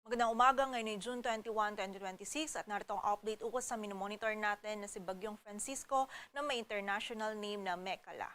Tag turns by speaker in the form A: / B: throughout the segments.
A: Magandang umaga, ngayon ay June 21, 2026 at narito ang update ukol sa minomonitor natin na si Bagyong Francisco na may international name na Mekala.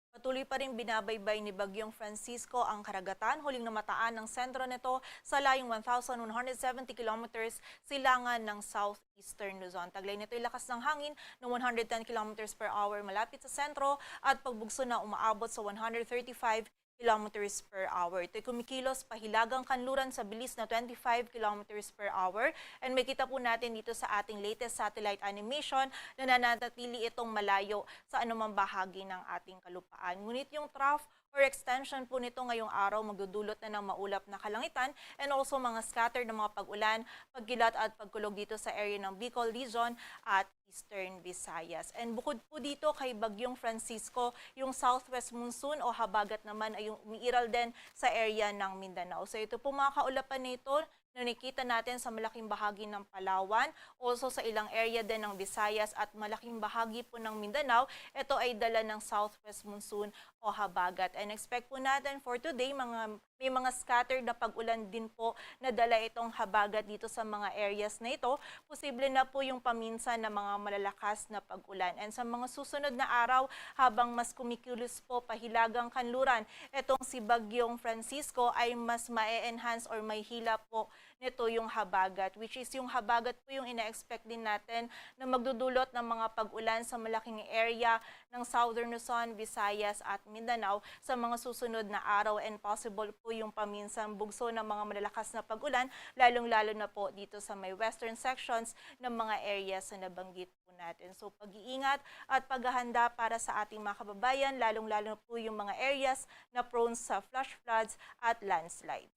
A: Patuloy pa rin binabaybay ni Bagyong Francisco ang karagatan, huling namataan ng sentro nito sa layong 1,170 kilometers silangan ng southeastern Luzon. Taglay nito ay lakas ng hangin ng 110 kilometers per hour malapit sa sentro at pagbugso na umaabot sa 135 kilometers per hour. Ito'y kumikilos pahilagang kanluran sa bilis na 25 kilometers per hour. And may kita po natin dito sa ating latest satellite animation na nananatili itong malayo sa anumang bahagi ng ating kalupaan. Ngunit yung trough or extension po nito ngayong araw magdudulot na ng maulap na kalangitan and also mga scattered na mga pag-ulan, pagkilat at pagkulog dito sa area ng Bicol Region at Eastern Visayas. And bukod po dito kay Bagyong Francisco, yung southwest monsoon o habagat naman ay yung umiiral din sa area ng Mindanao. So ito po mga kaulapan nito na nakita natin sa malaking bahagi ng Palawan, also sa ilang area din ng Visayas at malaking bahagi po ng Mindanao. Ito ay dala ng southwest monsoon o habagat. And expect po natin for today, may mga scattered na pag-ulan din po na dala itong habagat dito sa mga areas na ito. Posible na po yung paminsan na mga malalakas na pag-ulan. And sa mga susunod na araw, habang mas kumikilos po pahilagang kanluran, itong si Bagyong Francisco ay mas ma-enhance or may hila po nito yung habagat, which is yung habagat po yung ina-expect din natin na magdudulot ng mga pag-ulan sa malaking area ng Southern Luzon, Visayas at Mindanao sa mga susunod na araw, and possible po yung paminsang bugso ng mga malalakas na pag-ulan, lalong-lalo na po dito sa may western sections ng mga areas na nabanggit po natin. So pag-iingat at paghahanda para sa ating mga kababayan, lalong-lalo po yung mga areas na prone sa flash floods at landslides.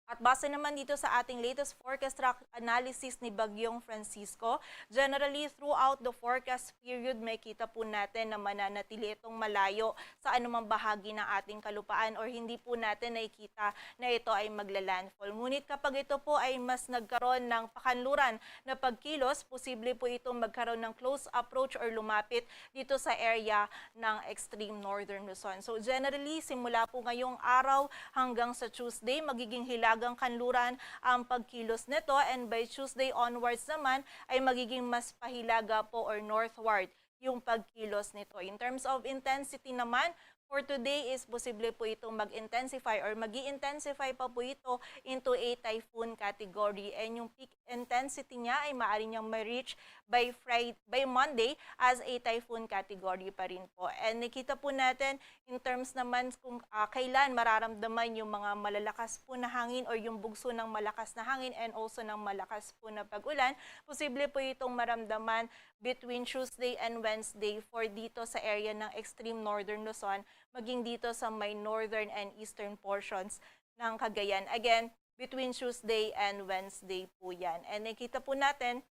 A: At base naman dito sa ating latest forecast track analysis ni Bagyong Francisco, generally throughout the forecast period may kita po natin na mananatili itong malayo sa anumang bahagi ng ating kalupaan or hindi po natin nakikita na ito ay maglalandfall. Ngunit kapag ito po ay mas nagkaroon ng pakanluran na pagkilos, posible po itong magkaroon ng close approach or lumapit dito sa area ng extreme northern Luzon. So generally, simula po ngayong araw hanggang sa Tuesday, magiging hilagang kanluran ang pagkilos nito, and by Tuesday onwards naman ay magiging mas pahilaga po or northward yung pagkilos nito. In terms of intensity naman, for today is posible po itong mag-intensify or mag-i-intensify pa po ito into a typhoon category, and yung peak intensity niya ay maaari niyang ma-reach by Monday as a typhoon category pa rin po. And nakita po natin in terms naman kung kailan mararamdaman yung mga malalakas po na hangin or yung bugso ng malakas na hangin and also ng malakas po na pag-ulan, posible po itong maramdaman between Tuesday and Wednesday for dito sa area ng extreme northern Luzon, maging dito sa may northern and eastern portions ng Cagayan. Again, between Tuesday and Wednesday po yan. And nakita po natin,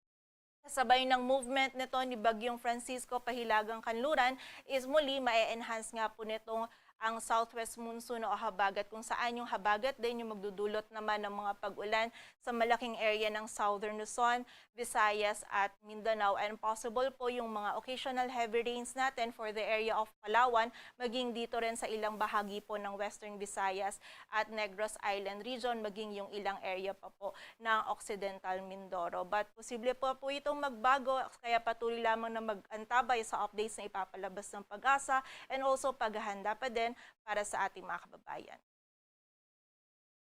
A: kasabay ng movement nito ni Bagyong Francisco pahilagang kanluran is muli ma-enhance nga po nitong ang southwest monsoon o habagat, kung saan yung habagat din yung magdudulot naman ng mga pag-ulan sa malaking area ng Southern Luzon, Visayas at Mindanao, and possible po yung mga occasional heavy rains natin for the area of Palawan, maging dito rin sa ilang bahagi po ng Western Visayas at Negros Island region, maging yung ilang area pa po ng Occidental Mindoro. But posible po itong magbago, kaya patuloy lamang na mag-antabay sa updates na ipapalabas ng Pag-asa and also paghahanda pa din para sa ating mga kababayan.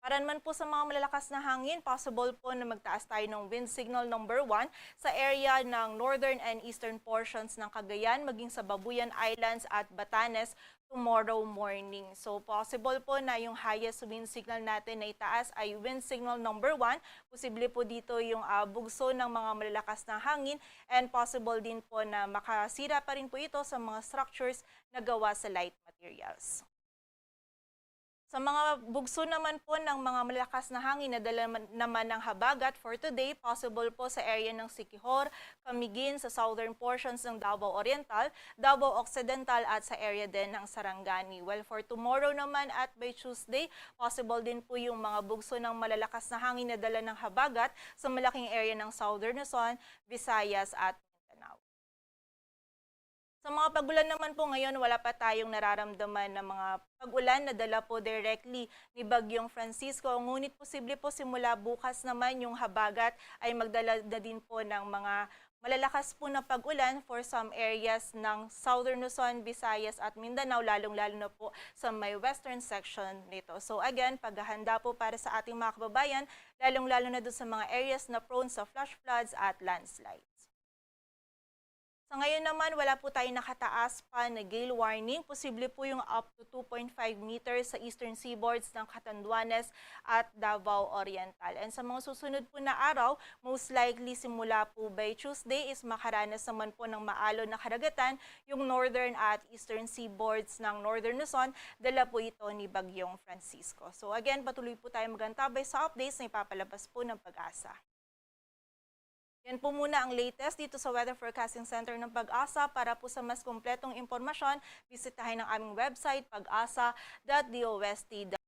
A: Para naman po sa mga malalakas na hangin, possible po na magtaas tayo ng wind signal number 1 sa area ng northern and eastern portions ng Cagayan, maging sa Babuyan Islands at Batanes tomorrow morning. So possible po na yung highest wind signal natin na itaas ay wind signal number 1. Posible po dito yung bugso ng mga malalakas na hangin, and possible din po na makasira pa rin po ito sa mga structures na gawa sa light materials. Sa mga bugso naman po ng mga malakas na hangin na dala naman ng habagat for today, possible po sa area ng Siquijor, Camiguin, sa southern portions ng Davao Oriental, Davao Occidental at sa area din ng Sarangani. Well, for tomorrow naman at by Tuesday, possible din po yung mga bugso ng malalakas na hangin na dala ng habagat sa malaking area ng Southern Luzon, Visayas at Mindanao. Sa mga pag-ulan naman po ngayon, wala pa tayong nararamdaman na mga pag-ulan na dala po directly ni Bagyong Francisco. Ngunit posible po simula bukas naman yung habagat ay magdala na din po ng mga malalakas po na pag-ulan for some areas ng Southern Luzon, Visayas at Mindanao, lalong-lalo na po sa may western section nito. So again, paghahanda po para sa ating mga kababayan, lalong-lalo na doon sa mga areas na prone sa flash floods at landslides. Sa ngayon naman, wala po tayong nakataas pa na gale warning. Posible po yung up to 2.5 meters sa eastern seaboards ng Catanduanes at Davao Oriental. And sa mga susunod po na araw, most likely simula po by Tuesday is makaranas naman po ng maalon na karagatan yung northern at eastern seaboards ng Northern Luzon. Dala po ito ni Bagyong Francisco. So again, patuloy po tayo magantabay sa updates na ipapalabas po ng Pag-asa. Yan po muna ang latest dito sa Weather Forecasting Center ng Pag-asa. Para po sa mas kumpletong impormasyon, bisitahin ang aming website pag-asa.dost.com.